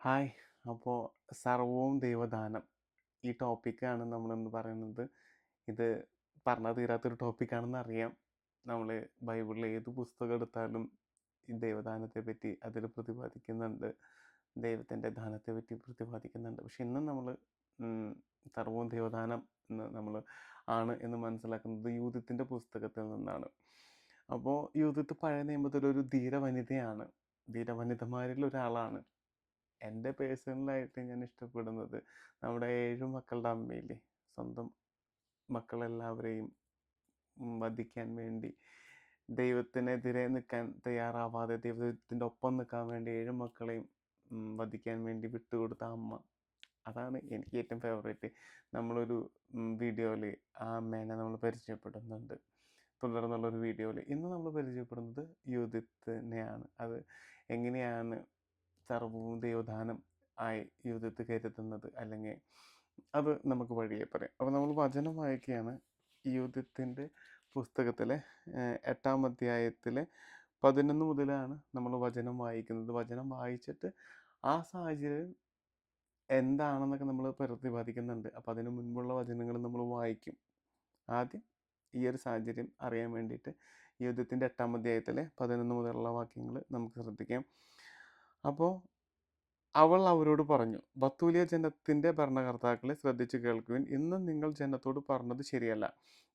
Hi. അപ്പോൾ സർവ്വവും ദൈവദാനം ഈ ടോപ്പിക്കാണ് നമ്മളിന്ന് പറയുന്നത്. ഇത് പറഞ്ഞാൽ തീരാത്തൊരു ടോപ്പിക്കാണെന്ന് അറിയാം. നമ്മൾ ബൈബിളിലെ ഏത് പുസ്തകം എടുത്താലും ഈ ദൈവദാനത്തെ പറ്റി അതിൽ പ്രതിപാദിക്കുന്നുണ്ട്. ദൈവത്തിൻ്റെ ദാനത്തെ പറ്റി പ്രതിപാദിക്കുന്നുണ്ട്. പക്ഷെ ഇന്ന് നമ്മൾ സർവ്വവും ദൈവദാനം നമ്മൾ ആണ് എന്ന് മനസ്സിലാക്കുന്നത് യൂഥിത്തിൻ്റെ പുസ്തകത്തിൽ നിന്നാണ്. അപ്പോൾ യൂഥിത്ത് പഴയ നിയമത്തിലൊരു ധീരവനിതയാണ്. ധീരവനിതമാരിൽ ഒരാളാണ്. എൻ്റെ പേഴ്സണലായിട്ട് ഞാൻ ഇഷ്ടപ്പെടുന്നത് നമ്മുടെ 7 മക്കളുടെ അമ്മയില്ലേ, സ്വന്തം മക്കളെല്ലാവരെയും വധിക്കാൻ വേണ്ടി ദൈവത്തിനെതിരെ നിൽക്കാൻ തയ്യാറാവാതെ ദൈവത്തിൻ്റെ ഒപ്പം നിൽക്കാൻ വേണ്ടി 7 മക്കളെയും വധിക്കാൻ വേണ്ടി വിട്ടുകൊടുത്ത അമ്മ. അതാണ് എനിക്ക് ഏറ്റവും ഫേവറേറ്റ്. നമ്മളൊരു വീഡിയോയിൽ ആ അമ്മേനെ നമ്മൾ പരിചയപ്പെടുന്നുണ്ട്. തുടർന്നുള്ളൊരു വീഡിയോയിൽ ഇന്ന് നമ്മൾ പരിചയപ്പെടുന്നത് യൂദിത്തിനെയാണ്. അത് എങ്ങനെയാണ് സർവ്വവും ദൈവദാനം ആയി യൂദത്ത് കരുതുന്നത്, അല്ലെങ്കിൽ അത് നമുക്ക് വഴിയെ പറയാം. അപ്പോൾ നമ്മൾ വചനം വായിക്കുകയാണ്. യൂദത്തിൻ്റെ പുസ്തകത്തിലെ 8-ാം അധ്യായത്തിലെ 11 മുതലാണ് നമ്മൾ വചനം വായിക്കുന്നത്. വചനം വായിച്ചിട്ട് ആ സാഹചര്യം എന്താണെന്നൊക്കെ നമ്മൾ പ്രതിപാദിക്കുന്നുണ്ട്. അപ്പോൾ അതിന് മുൻപുള്ള വചനങ്ങൾ നമ്മൾ വായിക്കും. ആദ്യം ഈ ഒരു സാഹചര്യം അറിയാൻ വേണ്ടിയിട്ട് യൂദത്തിൻ്റെ 8-ാം അധ്യായത്തിലെ 11 മുതലുള്ള വാക്യങ്ങൾ നമുക്ക് ശ്രദ്ധിക്കാം. അപ്പോൾ അവൾ അവരോട് പറഞ്ഞു, ബത്തൂലിയ ജനത്തിൻ്റെ ഭരണകർത്താക്കളെ ശ്രദ്ധിച്ചു കേൾക്കുവിൻ. ഇന്ന് നിങ്ങൾ ജനത്തോട് പറഞ്ഞത് ശരിയല്ല.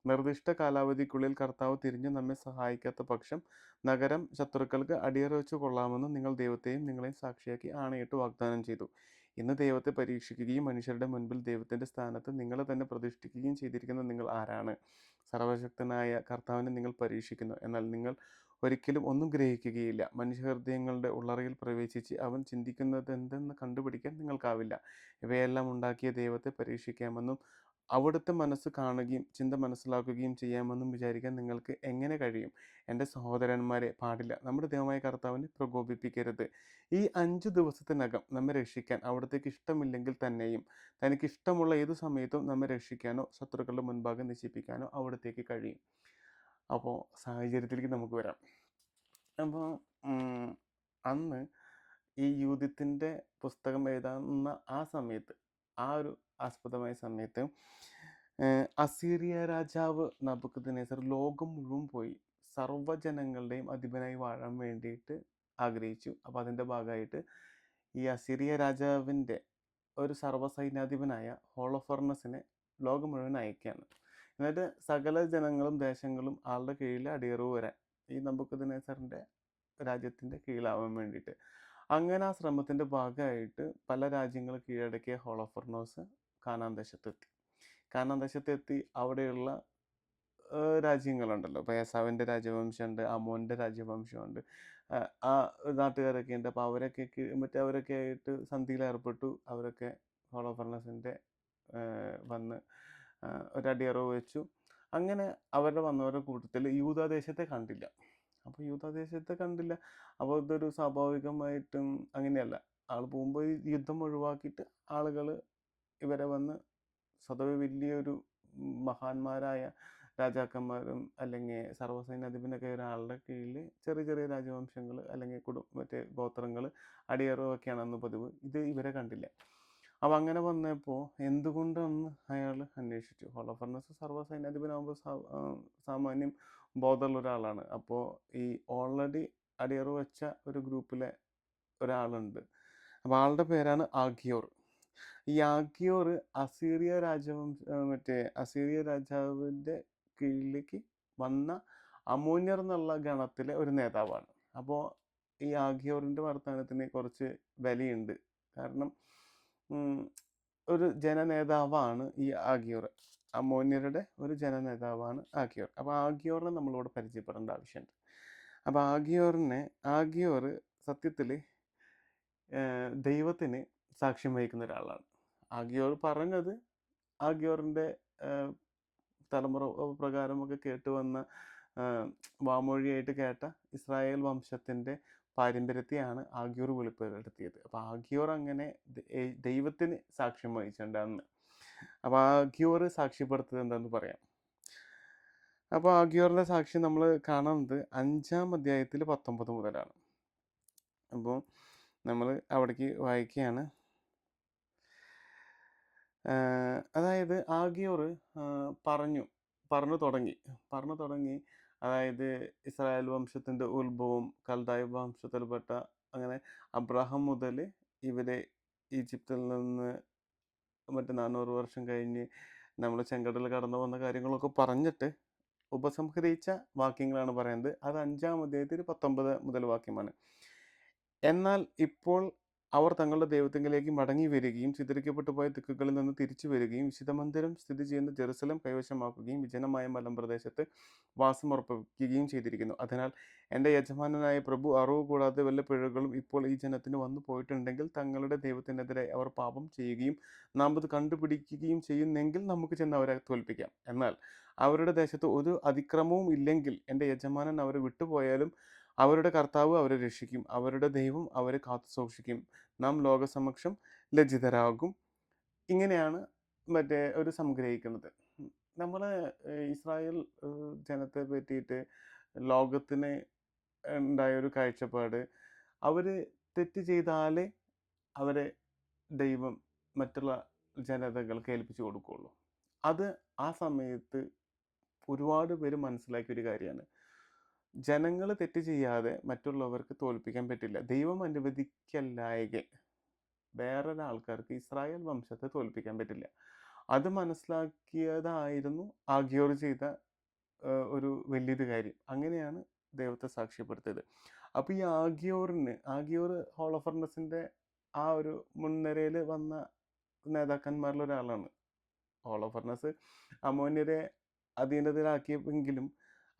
നിർദ്ദിഷ്ട കാലാവധിക്കുള്ളിൽ കർത്താവ് തിരിഞ്ഞു നമ്മെ സഹായിക്കാത്ത പക്ഷം നഗരം ശത്രുക്കൾക്ക് അടിയറവെച്ചു കൊള്ളാമെന്ന് നിങ്ങൾ ദൈവത്തെയും നിങ്ങളെയും സാക്ഷിയാക്കി ആണയിട്ട് വാഗ്ദാനം ചെയ്തു. ഇന്ന് ദൈവത്തെ പരീക്ഷിക്കുകയും മനുഷ്യരുടെ മുൻപിൽ ദൈവത്തിൻ്റെ സ്ഥാനത്ത് നിങ്ങളെ തന്നെ പ്രതിഷ്ഠിക്കുകയും ചെയ്തിരിക്കുന്ന നിങ്ങൾ ആരാണ്? സർവശക്തനായ കർത്താവിനെ നിങ്ങൾ പരീക്ഷിക്കുന്നു, എന്നാൽ നിങ്ങൾ ഒരിക്കലും ഒന്നും ഗ്രഹിക്കുകയില്ല. മനുഷ്യഹൃദയങ്ങളുടെ ഉള്ളറയിൽ പ്രവേശിച്ച് അവൻ ചിന്തിക്കുന്നത് എന്തെന്ന് കണ്ടുപിടിക്കാൻ നിങ്ങൾക്കാവില്ല. ഇവയെല്ലാം ഉണ്ടാക്കിയ ദൈവത്തെ പരീക്ഷിക്കാമെന്നും അവിടുത്തെ മനസ്സ് കാണുകയും ചിന്ത മനസ്സിലാക്കുകയും ചെയ്യാമെന്നും വിചാരിക്കാൻ നിങ്ങൾക്ക് എങ്ങനെ കഴിയും? എൻ്റെ സഹോദരന്മാരെ, പാടില്ല. നമ്മുടെ ദൈവമായ കർത്താവിനെ പ്രകോപിപ്പിക്കരുത്. ഈ 5 ദിവസത്തിനകം നമ്മെ രക്ഷിക്കാൻ അവിടത്തേക്ക് ഇഷ്ടമില്ലെങ്കിൽ തന്നെയും തനിക്ക് ഇഷ്ടമുള്ള ഏതു സമയത്തും നമ്മെ രക്ഷിക്കാനോ ശത്രുക്കളുടെ മുൻപാകെ നശിപ്പിക്കാനോ അവിടത്തേക്ക് കഴിയും. അപ്പോൾ സാഹചര്യത്തിലേക്ക് നമുക്ക് വരാം. അപ്പോൾ അന്ന് ഈ യൂദിത്തിൻ്റെ പുസ്തകം എഴുതാവുന്ന ആ സമയത്ത്, ആ ഒരു ആസ്പദമായ സമയത്ത് അസീറിയ രാജാവ് നബൂഖദ്നേസർ ലോകം മുഴുവൻ പോയി സർവ്വജനങ്ങളുടെയും അധിപനായി വാഴാൻ വേണ്ടിയിട്ട് ആഗ്രഹിച്ചു. അപ്പോൾ അതിൻ്റെ ഭാഗമായിട്ട് ഈ അസീറിയ രാജാവിൻ്റെ ഒരു സർവ്വസൈന്യാധിപനായ ഹോളോഫർണസിനെ ലോകം മുഴുവൻ അയക്കുകയാണ്. എന്നിട്ട് സകല ജനങ്ങളും ദേശങ്ങളും ആളുടെ കീഴിൽ അടിയറവ് വരാൻ, ഈ നബൂഖദ്നേസറിൻ്റെ രാജ്യത്തിൻ്റെ കീഴിലാവാൻ വേണ്ടിയിട്ട്. അങ്ങനെ ആ ശ്രമത്തിൻ്റെ ഭാഗമായിട്ട് പല രാജ്യങ്ങൾ കീഴടക്കിയ ഹോളോഫർണോസ് കാനാൻ ദേശത്തെത്തി. കാനാൻ ദേശത്തെത്തി അവിടെയുള്ള രാജ്യങ്ങളുണ്ടല്ലോ. ഇപ്പോൾ ഏസാവിൻ്റെ രാജവംശമുണ്ട്, അമോൻ്റെ രാജവംശമുണ്ട്, ആ നാട്ടുകാരൊക്കെ ഉണ്ട്. അപ്പോൾ അവരൊക്കെ അവരൊക്കെ ആയിട്ട് സന്ധിയിൽ ഏർപ്പെട്ടു. അവരൊക്കെ ഹോളോഫർണസിൻ്റെ വന്ന് ഒരടിയറവ് വെച്ചു. അങ്ങനെ അവരുടെ വന്നവരുടെ കൂട്ടത്തിൽ യൂദാദേശത്തെ കണ്ടില്ല. അപ്പോൾ യൂദാദേശത്തെ കണ്ടില്ല. അപ്പോൾ ഇതൊരു സ്വാഭാവികമായിട്ടും അങ്ങനെയല്ല. ആൾ പോകുമ്പോൾ യുദ്ധം ഒഴിവാക്കിയിട്ട് ആളുകൾ ഇവരെ വന്ന് സ്വതവേ വലിയൊരു മഹാന്മാരായ രാജാക്കന്മാരും അല്ലെങ്കിൽ സർവ്വസൈന്യാധിപനൊക്കെ ഒരാളുടെ കീഴിൽ ചെറിയ ചെറിയ രാജവംശങ്ങൾ അല്ലെങ്കിൽ മറ്റേ ഗോത്രങ്ങൾ അടിയറവൊക്കെയാണ് അന്ന് പതിവ്. ഇത് ഇവരെ കണ്ടില്ല. അപ്പോൾ അങ്ങനെ വന്നപ്പോൾ എന്തുകൊണ്ടെന്ന് അയാൾ അന്വേഷിച്ചു. ഹോളോഫർണസ് സർവ്വസൈന്യാധിപനാകുമ്പോൾ സാമാന്യം ബോധമുള്ള ഒരാളാണ്. അപ്പോൾ ഈ ഓൾറെഡി അടിയറവ് വെച്ച ഒരു ഗ്രൂപ്പിലെ ഒരാളുണ്ട്. അപ്പോൾ ആളുടെ പേരാണ് ആഗ്യോർ. ഈ ആഗ്യോർ അസീറിയ അസീറിയ രാജാവിൻ്റെ കീഴിലേക്ക് വന്ന അമോന്യർ എന്നുള്ള ഗണത്തിലെ ഒരു നേതാവാണ്. അപ്പോൾ ഈ ആഗ്യോറിൻ്റെ വർത്തമാനത്തിന് കുറച്ച് വിലയുണ്ട്. കാരണം ഒരു ജനനേതാവാണ് ഈ ആഗ്യോർ. അമോന്യരുടെ ഒരു ജനനേതാവാണ് ആഗ്യോർ. അപ്പോൾ ആഗ്യോറിനെ നമ്മളിവിടെ പരിചയപ്പെടേണ്ട ആവശ്യമുണ്ട്. അപ്പോൾ ആഗ്യോർ സത്യത്തിൽ ദൈവത്തിന് സാക്ഷ്യം വഹിക്കുന്ന ഒരാളാണ്. ആഗ്യോർ പറഞ്ഞത് ആഗ്യോറിൻ്റെ തലമുറ പ്രകാരമൊക്കെ കേട്ട് വന്ന വാമൊഴിയായിട്ട് കേട്ട ഇസ്രായേൽ വംശത്തിൻ്റെ പാരമ്പര്യത്തെയാണ് ആഗ്യോർ വെളിപ്പെടുത്തിയത്. അപ്പോൾ ആഗ്യോർ അങ്ങനെ ദൈവത്തിന് സാക്ഷ്യം വഹിച്ചിട്ടുണ്ട് അന്ന്. അപ്പോൾ ആഗ്യോർ സാക്ഷ്യപ്പെടുത്തത് എന്താണെന്ന് പറയാം. അപ്പോൾ ആഗ്യോറിൻ്റെ സാക്ഷ്യം നമ്മൾ കാണുന്നത് 5-ാം അധ്യായത്തിൽ 19 മുതലാണ്. അപ്പോൾ നമ്മൾ അവിടേക്ക് വായിക്കുകയാണ്. അതായത് ആഗിയോർ പറഞ്ഞു തുടങ്ങി. അതായത് ഇസ്രായേൽ വംശത്തിൻ്റെ ഉത്ഭവം കൽദായ വംശത്തിൽപ്പെട്ട, അങ്ങനെ അബ്രാഹാം മുതൽ ഇവരെ ഈജിപ്തിൽ നിന്ന് മറ്റേ 400 വർഷം കഴിഞ്ഞ് നമ്മൾ ചെങ്കടൽ കടന്നു വന്ന കാര്യങ്ങളൊക്കെ പറഞ്ഞിട്ട് ഉപസംഹരിച്ച വാക്യങ്ങളാണ് പറയുന്നത്. അത് 5-ാം അധ്യായത്തിൽ 19 മുതൽ വാക്യമാണ്. എന്നാൽ ഇപ്പോൾ അവർ തങ്ങളുടെ ദൈവത്തിങ്കലേക്ക് മടങ്ങി വരികയും ചിതറിക്കപ്പെട്ടു പോയ ദിക്കുകളിൽ നിന്ന് തിരിച്ചു വരികയും വിശുദ്ധമന്ദിരം സ്ഥിതി ചെയ്യുന്ന ജെറുസലം കൈവശമാക്കുകയും വിജനമായ മലമ്പ്രദേശത്ത് വാസമുറപ്പിക്കുകയും ചെയ്തിരിക്കുന്നു. അതിനാൽ എൻ്റെ യജമാനനായ പ്രഭു അറിവ് കൂടാതെ വല്ല പിഴകളും ഇപ്പോൾ ഈ ജനത്തിന് വന്നു പോയിട്ടുണ്ടെങ്കിൽ തങ്ങളുടെ ദൈവത്തിനെതിരായി അവർ പാപം ചെയ്യുകയും നാം അത് കണ്ടുപിടിക്കുകയും ചെയ്യുന്നെങ്കിൽ നമുക്ക് ചെന്ന് അവരെ തോൽപ്പിക്കാം. എന്നാൽ അവരുടെ ദേശത്ത് ഒരു അതിക്രമവും ഇല്ലെങ്കിൽ എൻ്റെ യജമാനൻ അവരെ വിട്ടുപോയാലും അവരുടെ കർത്താവ് അവരെ രക്ഷിക്കും, അവരുടെ ദൈവം അവരെ കാത്തു സൂക്ഷിക്കും, നാം ലോകസമക്ഷം ലജ്ജിതരാകും. ഇങ്ങനെയാണ് ഒരു സംഗ്രഹിക്കുന്നത്. നമ്മൾ ഇസ്രായേൽ ജനത്തെ പറ്റിയിട്ട് ലോകത്തിന് ഉണ്ടായ ഒരു കാഴ്ചപ്പാട്, അവർ തെറ്റ് ചെയ്താൽ അവരെ ദൈവം മറ്റുള്ള ജനതകൾക്ക് ഏൽപ്പിച്ചു കൊടുക്കുകയുള്ളൂ. അത് ആ സമയത്ത് ഒരുപാട് പേര് മനസ്സിലാക്കിയ ഒരു കാര്യമാണ്. ജനങ്ങൾ തെറ്റ് ചെയ്യാതെ മറ്റുള്ളവർക്ക് തോൽപ്പിക്കാൻ പറ്റില്ല. ദൈവം അനുവദിക്കല്ലായകെ വേറൊരാൾക്കാർക്ക് ഇസ്രായേൽ വംശത്തെ തോൽപ്പിക്കാൻ പറ്റില്ല. അത് മനസ്സിലാക്കിയതായിരുന്നു ആഗിയോർ ചെയ്ത ഒരു വലിയൊരു കാര്യം. അങ്ങനെയാണ് ദൈവത്തെ സാക്ഷ്യപ്പെടുത്തിയത്. അപ്പോൾ ഈ ആഗിയോർ ഹോളോഫർണസിൻ്റെ ആ ഒരു മുൻനിരയിൽ വന്ന നേതാക്കന്മാരിൽ ഒരാളാണ്. ഹോളോഫർണസ് അമോന്യരെ അധീനതയിലാക്കിയെങ്കിലും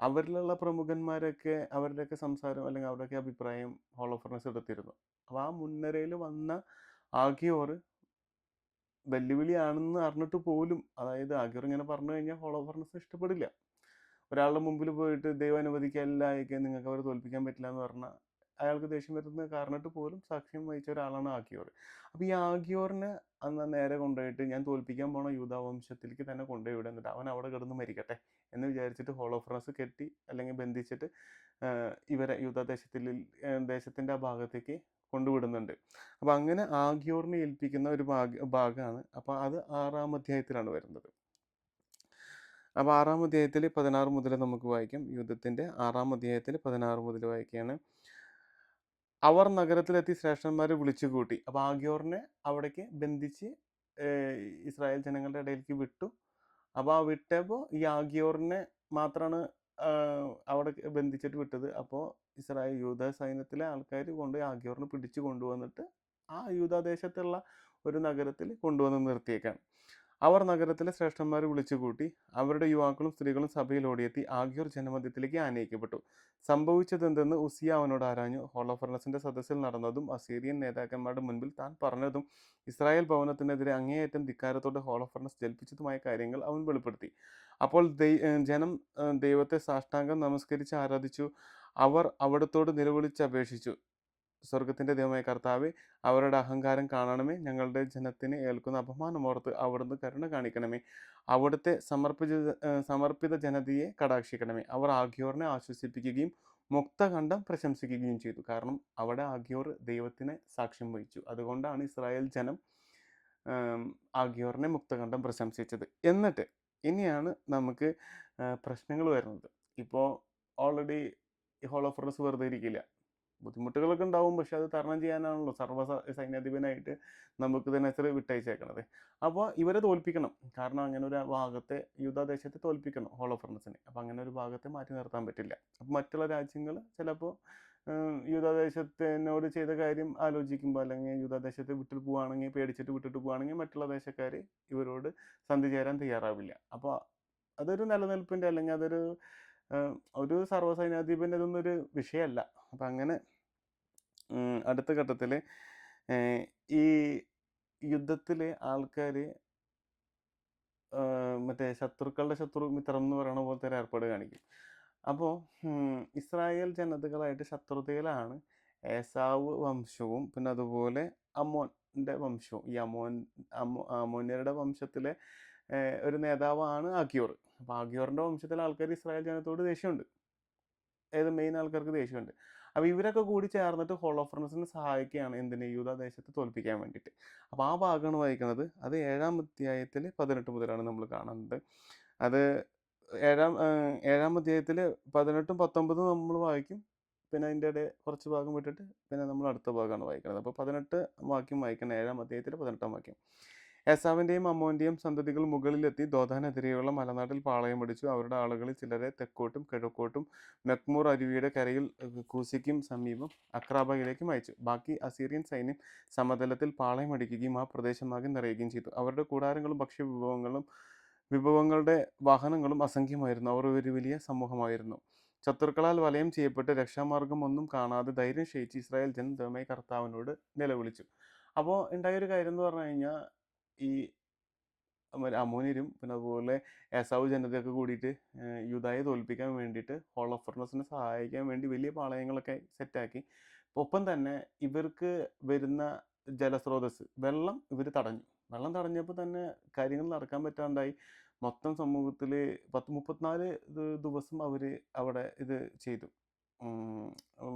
അവരിലുള്ള പ്രമുഖന്മാരൊക്കെ അവരുടെയൊക്കെ സംസാരം അല്ലെങ്കിൽ അവരുടെയൊക്കെ അഭിപ്രായം ഹോളോഫർണസ് എടുത്തിരുന്നു. അപ്പോൾ ആ മുൻനിരയിൽ വന്ന ആഗിയോർ വെല്ലുവിളിയാണെന്ന് അറിഞ്ഞിട്ട് പോലും, അതായത് ആഗിയോർ ഇങ്ങനെ പറഞ്ഞു കഴിഞ്ഞാൽ ഹോളോഫർണസ് ഇഷ്ടപ്പെടില്ല. ഒരാളുടെ മുമ്പിൽ പോയിട്ട് ദൈവം അനുവദിക്കല്ലായൊക്കെ നിങ്ങൾക്ക് അവരെ തോൽപ്പിക്കാൻ പറ്റില്ല എന്ന് പറഞ്ഞാൽ അയാൾക്ക് ദേഷ്യം വരുന്നത് കാരണമായിട്ട് പോലും സാക്ഷ്യം വഹിച്ച ഒരാളാണ് ആഗിയോർ. അപ്പോൾ ഈ ആഗിയോറിനെ അന്ന് നേരെ കൊണ്ടുപോയിട്ട് ഞാൻ തോൽപ്പിക്കാൻ പോണ യൂദാവംശത്തിലേക്ക് തന്നെ കൊണ്ടുപോയി വിടുക, എന്നിട്ട് അവൻ അവിടെ കിടന്ന് മരിക്കട്ടെ എന്ന് വിചാരിച്ചിട്ട് ഹോളോഫർണസ് കെട്ടി അല്ലെങ്കിൽ ബന്ധിച്ചിട്ട് ഇവരെ ദേശത്തിൻ്റെ ആ ഭാഗത്തേക്ക് കൊണ്ടുവിടുന്നുണ്ട്. അപ്പോൾ അങ്ങനെ ആഗിയോറിനെ ഏൽപ്പിക്കുന്ന ഒരു ഭാഗമാണ്. അപ്പോൾ അത് 6-ാം അധ്യായത്തിലാണ് വരുന്നത്. അപ്പോൾ 6-ാം അധ്യായത്തിൽ 16 മുതൽ നമുക്ക് വായിക്കാം. യുദ്ധത്തിൻ്റെ 6-ാം അധ്യായത്തിൽ 16 മുതൽ വായിക്കുകയാണ്. അവർ നഗരത്തിലെത്തി ശ്രേഷ്ഠന്മാരെ വിളിച്ചു കൂട്ടി. അപ്പോൾ ആഗിയോറിനെ അവിടേക്ക് ബന്ധിച്ച് ഇസ്രായേൽ ജനങ്ങളുടെ ഇടയിലേക്ക് വിട്ടു. അപ്പോൾ ആ വിട്ടപ്പോൾ ഈ ആഗിയോറിനെ മാത്രമാണ് അവിടെ ബന്ധിച്ചിട്ട് വിട്ടത്. അപ്പോൾ യൂദ സൈന്യത്തിലെ ആൾക്കാർ കൊണ്ട് ആഗിയോറിനെ പിടിച്ചു കൊണ്ടുവന്നിട്ട് ആ യൂദാദേശത്തുള്ള ഒരു നഗരത്തിൽ കൊണ്ടുവന്ന് നിർത്തിയേക്കാണ്. അവർ നഗരത്തിലെ ശ്രേഷ്ഠന്മാരെ വിളിച്ചുകൂട്ടി. അവരുടെ യുവാക്കളും സ്ത്രീകളും സഭയിൽ ഓടിയെത്തി ആഗിയോർ ജനമധ്യത്തിലേക്ക് ആനയിക്കപ്പെട്ടു. സംഭവിച്ചതെന്തെന്ന് ഉസിയ അവനോട് ആരാഞ്ഞു. ഹോളോഫർണസിന്റെ സദസ്സിൽ നടന്നതും അസീറിയൻ നേതാക്കന്മാരുടെ മുൻപിൽ താൻ പറഞ്ഞതും ഇസ്രായേൽ ഭവനത്തിനെതിരെ അങ്ങേയറ്റം ധിക്കാരത്തോടെ ഹോളോഫർണസ് ജൽപ്പിച്ചതുമായ കാര്യങ്ങൾ അവൻ വെളിപ്പെടുത്തി. അപ്പോൾ ജനം ദൈവത്തെ സാഷ്ടാംഗം നമസ്കരിച്ച് ആരാധിച്ചു. അവർ അവിടത്തോട് നിലവിളിച്ചപേക്ഷിച്ചു, സ്വർഗത്തിൻ്റെ ദൈവമായ കർത്താവേ, അവരുടെ അഹങ്കാരം കാണണമേ, ഞങ്ങളുടെ ജനത്തിന് ഏൽക്കുന്ന അപമാനമോർത്ത് അവിടുന്ന് കരുണ കാണിക്കണമേ, അവിടുത്തെ സമർപ്പിത ജനതയെ കടാക്ഷിക്കണമേ. അവർ ആഗിയോറിനെ ആശ്വസിപ്പിക്കുകയും മുക്തകണ്ഠം പ്രശംസിക്കുകയും ചെയ്തു. കാരണം അവിടെ ആഗിയോർ ദൈവത്തിന് സാക്ഷ്യം വഹിച്ചു. അതുകൊണ്ടാണ് ഇസ്രായേൽ ജനം ആഗിയോറിനെ മുക്തകണ്ഠം പ്രശംസിച്ചത്. എന്നിട്ട് ഇനിയാണ് നമുക്ക് പ്രശ്നങ്ങൾ വരുന്നത്. ഇപ്പോൾ ഓൾറെഡി ഹോളോഫർണസ് വെറുതെ ഇരിക്കില്ല, ബുദ്ധിമുട്ടുകളൊക്കെ ഉണ്ടാവും. പക്ഷെ അത് തരണം ചെയ്യാനാണല്ലോ സൈന്യാധിപനായിട്ട് നമുക്ക് തന്നെ വിട്ടയച്ചേക്കണത്. അപ്പോൾ ഇവരെ തോൽപ്പിക്കണം. കാരണം അങ്ങനെ ഒരു ഭാഗത്തെ യൂദാദേശത്തെ തോൽപ്പിക്കണം ഹോളോഫർണസിനെ. അപ്പോൾ അങ്ങനെ ഒരു ഭാഗത്തെ മാറ്റി നിർത്താൻ പറ്റില്ല. അപ്പോൾ മറ്റുള്ള രാജ്യങ്ങൾ ചിലപ്പോൾ യൂദാദേശത്തിനോട് ചെയ്ത കാര്യം ആലോചിക്കുമ്പോൾ, അല്ലെങ്കിൽ യൂദാദേശത്തെ വിട്ടിട്ട് പോവുകയാണെങ്കിൽ, പേടിച്ചിട്ട് വിട്ടിട്ട് പോവുകയാണെങ്കിൽ മറ്റുള്ള ദേശക്കാർ ഇവരോട് സന്ധി ചേരാൻ തയ്യാറാവില്ല. അപ്പോൾ അതൊരു നിലനിൽപ്പിൻ്റെ അല്ലെങ്കിൽ അതൊരു ഒരു സർവ്വസൈന്യാധിപൻ്റെ ഇതൊന്നും ഒരു വിഷയമല്ല. അപ്പം അങ്ങനെ അടുത്ത ഘട്ടത്തിൽ ഈ യുദ്ധത്തിൽ ആൾക്കാർ മറ്റേ ശത്രുക്കളുടെ ശത്രു മിത്രം എന്ന് പറയുന്ന പോലത്തെ ഒരു ഏർപ്പാട് കാണിക്കും. അപ്പോൾ ഇസ്രായേൽ ജനതകളായിട്ട് ശത്രുതയിലാണ് ഏസാവ് വംശവും പിന്നെ അതുപോലെ അമ്മോൻ്റെ വംശവും. ഈ അമ്മോന്യരുടെ വംശത്തിലെ ഒരു നേതാവാണ് ആഗിയോർ. അപ്പോൾ ആഗിയോറിൻ്റെ വംശത്തിലെ ആൾക്കാർ ഇസ്രായേൽ ജനത്തോട് ദേഷ്യമുണ്ട്. മെയിൻ ആൾക്കാർക്ക് ദേഷ്യമുണ്ട്. അപ്പോൾ ഇവരൊക്കെ കൂടി ചേർന്നിട്ട് ഹോളോഫർണസിനെ സഹായിക്കുകയാണ് എന്തിന്, യൂദാദേശത്തെ തോൽപ്പിക്കാൻ വേണ്ടിയിട്ട്. അപ്പോൾ ആ ഭാഗമാണ് വായിക്കുന്നത്. അത് 7-ാം അധ്യായത്തിൽ 18 മുതലാണ് നമ്മൾ കാണുന്നത്. അത് 7-ാം അധ്യായത്തിൽ 18ഉം 19ഉം നമ്മൾ വായിക്കും. പിന്നെ അതിൻ്റെ ഇടയിൽ കുറച്ച് ഭാഗം വിട്ടിട്ട് പിന്നെ നമ്മൾ അടുത്ത ഭാഗമാണ് വായിക്കുന്നത്. അപ്പോൾ 18 വാക്യം വായിക്കണം, 7-ാം അധ്യായത്തിൽ 18-ാം വാക്യം. ഏസാവിൻ്റെയും അമ്മോൻ്റെയും സന്തതികൾ മുകളിലെത്തി ദോഥാനെതിരെയുള്ള മലനാട്ടിൽ പാളയമടിച്ചു. അവരുടെ ആളുകളിൽ ചിലരെ തെക്കോട്ടും കിഴക്കോട്ടും മെക്മൂർ അരുവിയുടെ കരയിൽ കൂസിക്കും സമീപം അക്രാബയിലേക്കും അയച്ചു. ബാക്കി അസീറിയൻ സൈന്യം സമതലത്തിൽ പാളയമടിക്കുകയും ആ പ്രദേശമാകെ നിറയുകയും ചെയ്തു. അവരുടെ കൂടാരങ്ങളും വിഭവങ്ങളുടെ വാഹനങ്ങളും അസംഖ്യമായിരുന്നു. അവർ ഒരു വലിയ സമൂഹമായിരുന്നു. ശത്രുക്കളാൽ വലയം ചെയ്യപ്പെട്ട് രക്ഷാമാർഗം ഒന്നും കാണാതെ ധൈര്യം ക്ഷയിച്ച് ഇസ്രായേൽ ജനം ദൈവമായ കർത്താവിനോട് നിലവിളിച്ചു. അപ്പോൾ ഉണ്ടായൊരു കാര്യം എന്ന് പറഞ്ഞു കഴിഞ്ഞാൽ, ഈ അമോന്യരും പിന്നെ അതുപോലെ ഏസാവ് ജനതയൊക്കെ കൂടിയിട്ട് യൂദായെ തോൽപ്പിക്കാൻ വേണ്ടിയിട്ട് ഹോളോഫർണസിനെ സഹായിക്കാൻ വേണ്ടി വലിയ പാളയങ്ങളൊക്കെ സെറ്റാക്കി. ഒപ്പം തന്നെ ഇവർക്ക് വരുന്ന ജലസ്രോതസ് വെള്ളം ഇവർ തടഞ്ഞു. വെള്ളം തടഞ്ഞപ്പോൾ തന്നെ കാര്യങ്ങൾ നടക്കാൻ പറ്റാണ്ടായി. മൊത്തം സമൂഹത്തിൽ 34 ദിവസം അവർ അവിടെ ഇത് ചെയ്തു,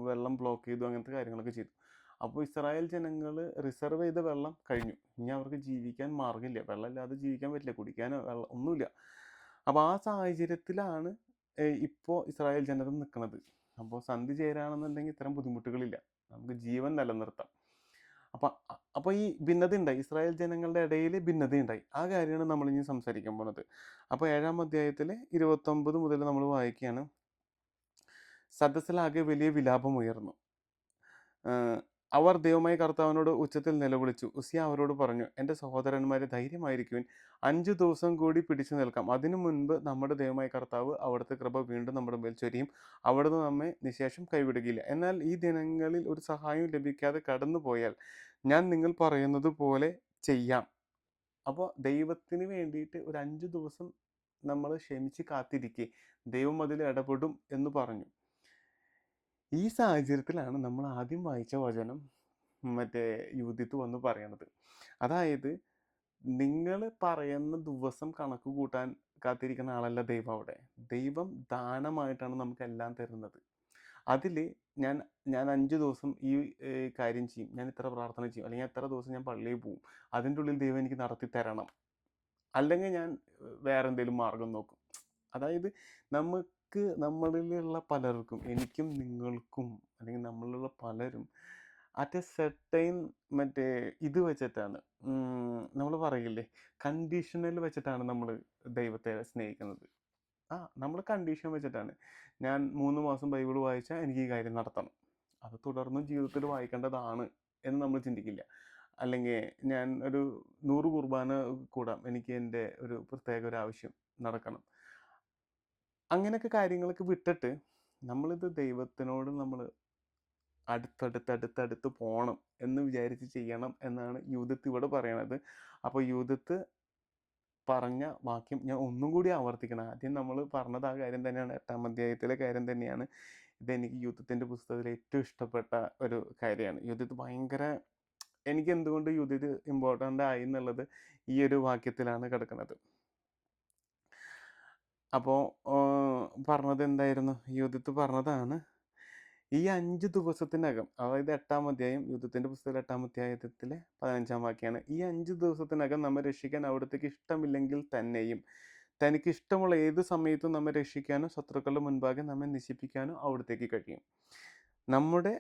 വെള്ളം ബ്ലോക്ക് ചെയ്തു, അങ്ങനത്തെ കാര്യങ്ങളൊക്കെ ചെയ്തു. അപ്പോൾ ഇസ്രായേൽ ജനങ്ങൾ റിസർവ് ചെയ്ത വെള്ളം കഴിഞ്ഞു. ഇനി അവർക്ക് ജീവിക്കാൻ മാർഗ്ഗമില്ല, വെള്ളമില്ലാതെ ജീവിക്കാൻ പറ്റില്ല, കുടിക്കാനോ വെള്ളം ഒന്നുമില്ല. അപ്പോൾ ആ സാഹചര്യത്തിലാണ് ഇപ്പോൾ ഇസ്രായേൽ ജനത നിൽക്കുന്നത്. അപ്പോൾ സന്ധി ചേരാണെന്നുണ്ടെങ്കിൽ ഇത്തരം ബുദ്ധിമുട്ടുകളില്ല, നമുക്ക് ജീവൻ നിലനിർത്താം. അപ്പോൾ ഈ ഭിന്നത ഉണ്ടായി, ഇസ്രായേൽ ജനങ്ങളുടെ ഇടയിൽ ഭിന്നത ഉണ്ടായി. ആ കാര്യമാണ് നമ്മളിനി സംസാരിക്കാൻ പോകുന്നത്. അപ്പോൾ 7-ാം അധ്യായത്തിൽ 29 മുതൽ നമ്മൾ വായിക്കുകയാണ്. സദസ്സിലാകെ വലിയ വിലാപം ഉയർന്നു. അവർ ദൈവമായ കർത്താവിനോട് ഉച്ചത്തിൽ നിലവിളിച്ചു. ഉസിയ അവരോട് പറഞ്ഞു, എൻ്റെ സഹോദരന്മാരെ, ധൈര്യമായിരിക്കുവിൻ. 5 ദിവസം കൂടി പിടിച്ചു നിൽക്കാം. അതിനു മുൻപ് നമ്മുടെ ദൈവമായ കർത്താവ് അവിടുത്തെ കൃപ വീണ്ടും നമ്മുടെ മേൽ ചൊരിയും. അവിടുന്ന് നമ്മെ നിശേഷം കൈവിടുകയില്ല. എന്നാൽ ഈ ദിനങ്ങളിൽ ഒരു സഹായം ലഭിക്കാതെ കടന്നു പോയാൽ ഞാൻ നിങ്ങൾ പറയുന്നത് പോലെ ചെയ്യാം. അപ്പോൾ ദൈവത്തിന് വേണ്ടിയിട്ട് ഒരു 5 ദിവസം നമ്മൾ ക്ഷമിച്ച് കാത്തിരിക്കുക, ദൈവം അതിൽ ഇടപെടും എന്ന് പറഞ്ഞു. ഈ സാഹചര്യത്തിലാണ് നമ്മൾ ആദ്യം വായിച്ച വചനം മറ്റേ യൂദിത്ത് വന്ന് പറയണത്. അതായത് നിങ്ങൾ പറയുന്ന ദിവസം കണക്ക് കൂട്ടാൻ കാത്തിരിക്കുന്ന ആളല്ല ദൈവം. അവിടെ ദൈവം ദാനമായിട്ടാണ് നമുക്ക് എല്ലാം തരുന്നത്. അതിൽ ഞാൻ 5 ദിവസം ഈ കാര്യം ചെയ്യും, ഞാൻ ഇത്ര പ്രാർത്ഥന ചെയ്യും, അല്ലെങ്കിൽ എത്ര ദിവസം ഞാൻ പള്ളിയിൽ പോവും, അതിൻ്റെ ഉള്ളിൽ ദൈവം എനിക്ക് നടത്തി തരണം, അല്ലെങ്കിൽ ഞാൻ വേറെ എന്തെങ്കിലും മാർഗം നോക്കും. അതായത് നമ്മളിലുള്ള പലർക്കും, എനിക്കും നിങ്ങൾക്കും, അല്ലെങ്കിൽ നമ്മളിലുള്ള പലരും അറ്റ് എ സെർട്ടൈൻ മറ്റേ ഇത് വെച്ചിട്ടാണ്, നമ്മൾ പറയില്ലേ, കണ്ടീഷനിൽ വെച്ചിട്ടാണ് നമ്മൾ ദൈവത്തെ സ്നേഹിക്കുന്നത്. നമ്മൾ കണ്ടീഷൻ വെച്ചിട്ടാണ്. ഞാൻ 3 മാസം ബൈബിൾ വായിച്ചാൽ എനിക്ക് ഈ കാര്യം നടത്തണം, അത് തുടർന്നും ജീവിതത്തിൽ വായിക്കേണ്ടതാണ് എന്ന് നമ്മൾ ചിന്തിക്കില്ല. അല്ലെങ്കിൽ ഞാൻ ഒരു 100 കുർബാന കൂടാം, എനിക്ക് എൻ്റെ ഒരു പ്രത്യേക ഒരു ആവശ്യം നടക്കണം. അങ്ങനെയൊക്കെ കാര്യങ്ങളൊക്കെ വിട്ടിട്ട് നമ്മളിത് ദൈവത്തിനോട് നമ്മൾ അടുത്തടുത്ത് പോകണം എന്ന് വിചാരിച്ച് ചെയ്യണം എന്നാണ് യൂദിത്ത് ഇവിടെ പറയണത്. അപ്പോൾ യൂദിത്ത് പറഞ്ഞ വാക്യം ഞാൻ ഒന്നും കൂടി ആവർത്തിക്കണം. ആദ്യം നമ്മൾ പറഞ്ഞത് ആ കാര്യം തന്നെയാണ്, 8-ാം അധ്യായത്തിലെ കാര്യം തന്നെയാണ്. ഇതെനിക്ക് യൂദിത്തിൻ്റെ പുസ്തകത്തിൽ ഏറ്റവും ഇഷ്ടപ്പെട്ട ഒരു കാര്യമാണ്. യൂദിത്ത് ഭയങ്കര, എനിക്ക് എന്തുകൊണ്ട് യൂദിത്ത് ഇമ്പോർട്ടൻ്റ് ആയി എന്നുള്ളത് ഈ ഒരു വാക്യത്തിലാണ് കിടക്കുന്നത്. അപ്പോൾ പറഞ്ഞത് എന്തായിരുന്നു, യൂദിത്ത് പറഞ്ഞതാണ്, ഈ 5 ദിവസത്തിനകം, അതായത് 8-ാം അധ്യായം, യൂദിത്തിൻ്റെ പുസ്തകം 8-ാം അധ്യായത്തിലെ 15-ാം വാക്യമാണ്. ഈ 5 ദിവസത്തിനകം നമ്മെ രക്ഷിക്കാൻ അവിടത്തേക്ക് ഇഷ്ടമില്ലെങ്കിൽ തന്നെയും തനിക്ക് ഇഷ്ടമുള്ള ഏത് സമയത്തും നമ്മെ രക്ഷിക്കാനോ ശത്രുക്കളുടെ മുൻപാകെ നമ്മെ നശിപ്പിക്കാനോ അവിടത്തേക്ക് കഴിയും. നമ്മുടെ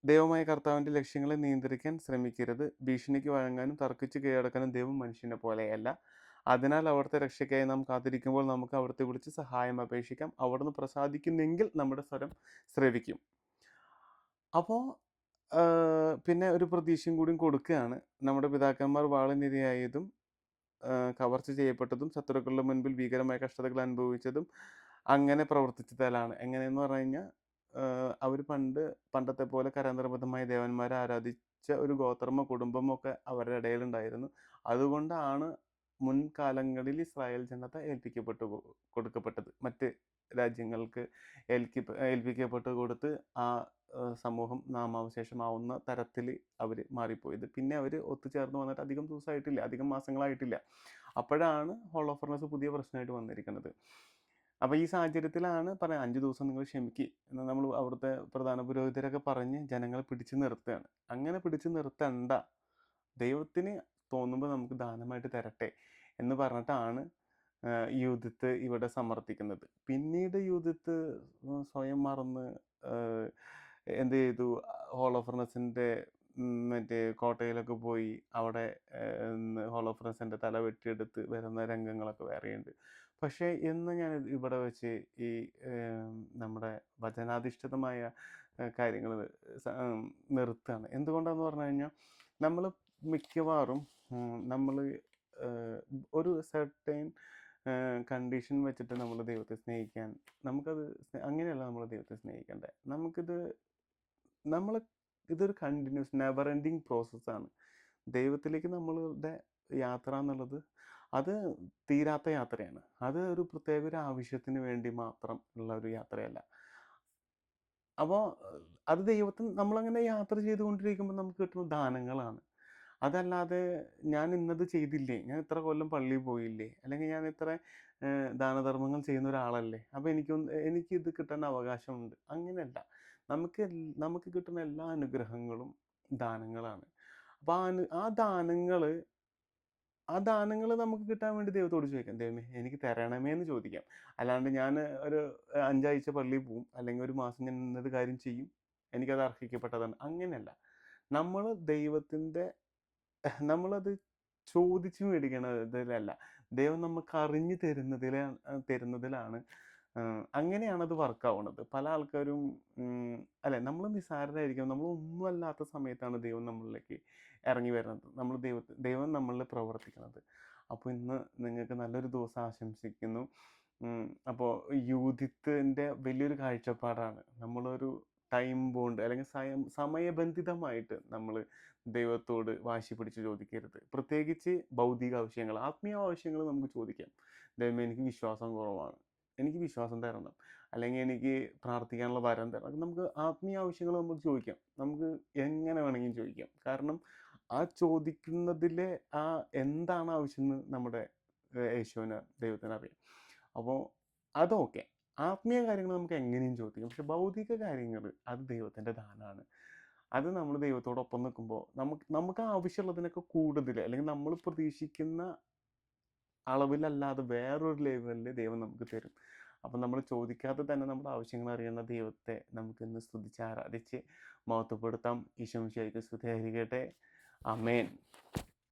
ദൈവമായ കർത്താവിൻ്റെ ലക്ഷ്യങ്ങളെ നിയന്ത്രിക്കാൻ ശ്രമിക്കരുത്. ഭീഷണിക്ക് വഴങ്ങാനും തർക്കിച്ച് കീഴടക്കാനും ദൈവം മനുഷ്യനെ പോലെയല്ല. അതിനാൽ അവിടുത്തെ രക്ഷയ്ക്കായി നാം കാത്തിരിക്കുമ്പോൾ നമുക്ക് അവിടുത്തെ വിളിച്ച് സഹായം അപേക്ഷിക്കാം. അവിടുന്ന് പ്രസാദിക്കുന്നെങ്കിൽ നമ്മുടെ സ്വരം ശ്രവിക്കും. അപ്പോൾ പിന്നെ ഒരു പ്രതീക്ഷയും കൂടി കൊടുക്കുകയാണ്. നമ്മുടെ പിതാക്കന്മാർ വാളിനിരയായതും കവർച്ച ചെയ്യപ്പെട്ടതും ശത്രുക്കളുടെ മുൻപിൽ ഭീകരമായ കഷ്ടതകൾ അനുഭവിച്ചതും അങ്ങനെ പ്രവർത്തിച്ചതിലാണ്. എങ്ങനെയെന്ന് പറഞ്ഞു കഴിഞ്ഞാൽ, അവർ പണ്ടത്തെ പോലെ കരാന്തരബദ്ധമായ ദേവന്മാരെ ആരാധിച്ച ഒരു ഗോത്രമോ കുടുംബമോ ഒക്കെ അവരുടെ ഇടയിലുണ്ടായിരുന്നു. അതുകൊണ്ടാണ് മുൻകാലങ്ങളിൽ ഇസ്രായേൽ ജനത കൊടുക്കപ്പെട്ടത്, മറ്റ് രാജ്യങ്ങൾക്ക് ഏൽപ്പിക്കപ്പെട്ട് കൊടുത്ത് ആ സമൂഹം നാമാവശേഷമാവുന്ന തരത്തിൽ അവർ മാറിപ്പോയത്. പിന്നെ അവർ ഒത്തുചേർന്ന് വന്നിട്ട് അധികം ദിവസമായിട്ടില്ല, അധികം മാസങ്ങളായിട്ടില്ല. അപ്പോഴാണ് ഹോളോഫർണസ് പുതിയ പ്രശ്നമായിട്ട് വന്നിരിക്കുന്നത്. അപ്പോൾ ഈ സാഹചര്യത്തിലാണ് പറയാം 5 ദിവസം നിങ്ങൾ ക്ഷമിക്ക് എന്ന് നമ്മൾ അവിടുത്തെ പ്രധാന പുരോഹിതരൊക്കെ പറഞ്ഞ് ജനങ്ങളെ പിടിച്ചു നിർത്തുകയാണ്. അങ്ങനെ പിടിച്ചു നിർത്തണ്ട, ദൈവത്തിന് തോന്നുമ്പോൾ നമുക്ക് ദാനമായിട്ട് തരട്ടെ എന്ന് പറഞ്ഞിട്ടാണ് യൂതിത്ത് ഇവിടെ സമർത്ഥിക്കുന്നത്. പിന്നീട് യൂതിത്ത് സ്വയം മറന്ന് എന്ത് ചെയ്തു, ഹോളോഫർണസിൻ്റെ മറ്റേ കോട്ടയിലൊക്കെ പോയി അവിടെ ഹോളോഫർണസിൻ്റെ തല വെട്ടിയെടുത്ത് വരുന്ന രംഗങ്ങളൊക്കെ വേറെയുണ്ട്. പക്ഷേ ഇന്ന് ഞാൻ ഇവിടെ വെച്ച് ഈ നമ്മുടെ വചനാധിഷ്ഠിതമായ കാര്യങ്ങൾ നിർത്തുകയാണ്. എന്തുകൊണ്ടാന്ന് പറഞ്ഞു കഴിഞ്ഞാൽ നമ്മൾ മിക്കവാറും നമ്മൾ ഒരു സെർട്ടൈൻ കണ്ടീഷൻ വെച്ചിട്ട് നമ്മൾ ദൈവത്തെ സ്നേഹിക്കാൻ നമുക്കത് അങ്ങനെയല്ല നമ്മൾ ദൈവത്തെ സ്നേഹിക്കേണ്ടത്. ഇതൊരു കണ്ടിന്യൂസ് നെവർ എൻഡിങ് പ്രോസസ്സാണ്. ദൈവത്തിലേക്ക് നമ്മളുടെ യാത്ര എന്നുള്ളത് അത് തീരാത്ത യാത്രയാണ്. അത് ഒരു പ്രത്യേക ഒരു ആവശ്യത്തിന് വേണ്ടി മാത്രം ഉള്ള ഒരു യാത്രയല്ല. അപ്പോൾ അത് ദൈവത്തിന് നമ്മളങ്ങനെ യാത്ര ചെയ്തുകൊണ്ടിരിക്കുമ്പോൾ നമുക്ക് കിട്ടുന്ന ദാനങ്ങളാണ്. അതല്ലാതെ ഞാൻ ഇന്നത് ചെയ്തില്ലേ, ഞാൻ ഇത്ര കൊല്ലം പള്ളിയിൽ പോയില്ലേ, അല്ലെങ്കിൽ ഞാൻ ഇത്ര ദാനധർമ്മങ്ങൾ ചെയ്യുന്ന ഒരാളല്ലേ, അപ്പോൾ എനിക്കിത് കിട്ടാൻ അവകാശമുണ്ട്. അങ്ങനെയല്ല. നമുക്ക് കിട്ടുന്ന എല്ലാ അനുഗ്രഹങ്ങളും ദാനങ്ങളാണ്. അപ്പോൾ ആ ദാനങ്ങൾ നമുക്ക് കിട്ടാൻ വേണ്ടി ദൈവത്തോട് ചോദിക്കാം, ദൈവമേ എനിക്ക് തരണമേ എന്ന് ചോദിക്കാം. അല്ലാണ്ട് ഞാൻ ഒരു 5 ആഴ്ച പള്ളിയിൽ പോവും, അല്ലെങ്കിൽ ഒരു മാസം ഞാൻ ഇന്നത് കാര്യം ചെയ്യും, എനിക്കത് അർഹിക്കപ്പെട്ടതാണ്, അങ്ങനെയല്ല. നമ്മൾ നമ്മളത് ചോദിച്ചു മേടിക്കണതിലല്ല, ദൈവം നമുക്ക് അറിഞ്ഞു തരുന്നതിലാണ് അങ്ങനെയാണത് വർക്കാവുന്നത്. പല ആൾക്കാരും അല്ലെ, നമ്മൾ നിസ്സാരരായിരിക്കും, നമ്മളൊന്നും അല്ലാത്ത സമയത്താണ് ദൈവം നമ്മളിലേക്ക് ഇറങ്ങി വരുന്നത്, ദൈവം നമ്മളിൽ പ്രവർത്തിക്കുന്നത്. അപ്പോൾ ഇന്ന് നിങ്ങൾക്ക് നല്ലൊരു ദിവസം ആശംസിക്കുന്നു. അപ്പോൾ യൂതിത്തിൻ്റെ വലിയൊരു കാഴ്ചപ്പാടാണ് നമ്മളൊരു ടൈം ബോണ്ട് അല്ലെങ്കിൽ സമയബന്ധിതമായിട്ട് നമ്മൾ ദൈവത്തോട് വാശി പിടിച്ച് ചോദിക്കരുത്. പ്രത്യേകിച്ച് ഭൗതിക ആവശ്യങ്ങൾ. ആത്മീയ ആവശ്യങ്ങൾ നമുക്ക് ചോദിക്കാം. ദൈവമേ എനിക്ക് വിശ്വാസം കുറവാണ്, എനിക്ക് വിശ്വാസം തരണം, അല്ലെങ്കിൽ എനിക്ക് പ്രാർത്ഥിക്കാനുള്ള വരം തരണം. നമുക്ക് ആത്മീയ ആവശ്യങ്ങൾ നമുക്ക് ചോദിക്കാം. നമുക്ക് എങ്ങനെ വേണമെങ്കിലും ചോദിക്കാം. കാരണം ആ ചോദിക്കുന്നതിലെ എന്താണ് ആവശ്യം എന്ന് നമ്മുടെ യേശുവിന് ദൈവത്തിന് അറിയാം. അപ്പോൾ അതൊക്കെ ആത്മീയ കാര്യങ്ങൾ നമുക്ക് എങ്ങനെയും ചോദിക്കാം. പക്ഷെ ഭൗതിക കാര്യങ്ങൾ അത് ദൈവത്തിൻ്റെ ദാനമാണ്. അത് നമ്മൾ ദൈവത്തോടൊപ്പം നിൽക്കുമ്പോൾ നമുക്ക് ആവശ്യമുള്ളതിനൊക്കെ കൂടുതൽ, അല്ലെങ്കിൽ നമ്മൾ പ്രതീക്ഷിക്കുന്ന അളവിലല്ലാതെ വേറൊരു ലെവലിൽ ദൈവം നമുക്ക് തരും. അപ്പം നമ്മൾ ചോദിക്കാതെ തന്നെ നമ്മുടെ ആവശ്യങ്ങൾ അറിയുന്ന ദൈവത്തെ നമുക്കിന്ന് സ്തുതിച്ച് ആരാധിച്ച് മഹത്വപ്പെടുത്താം. ഈശോ മിശിഹായ്ക്ക് സ്തുതിയായിരിക്കട്ടെ. ആമേൻ.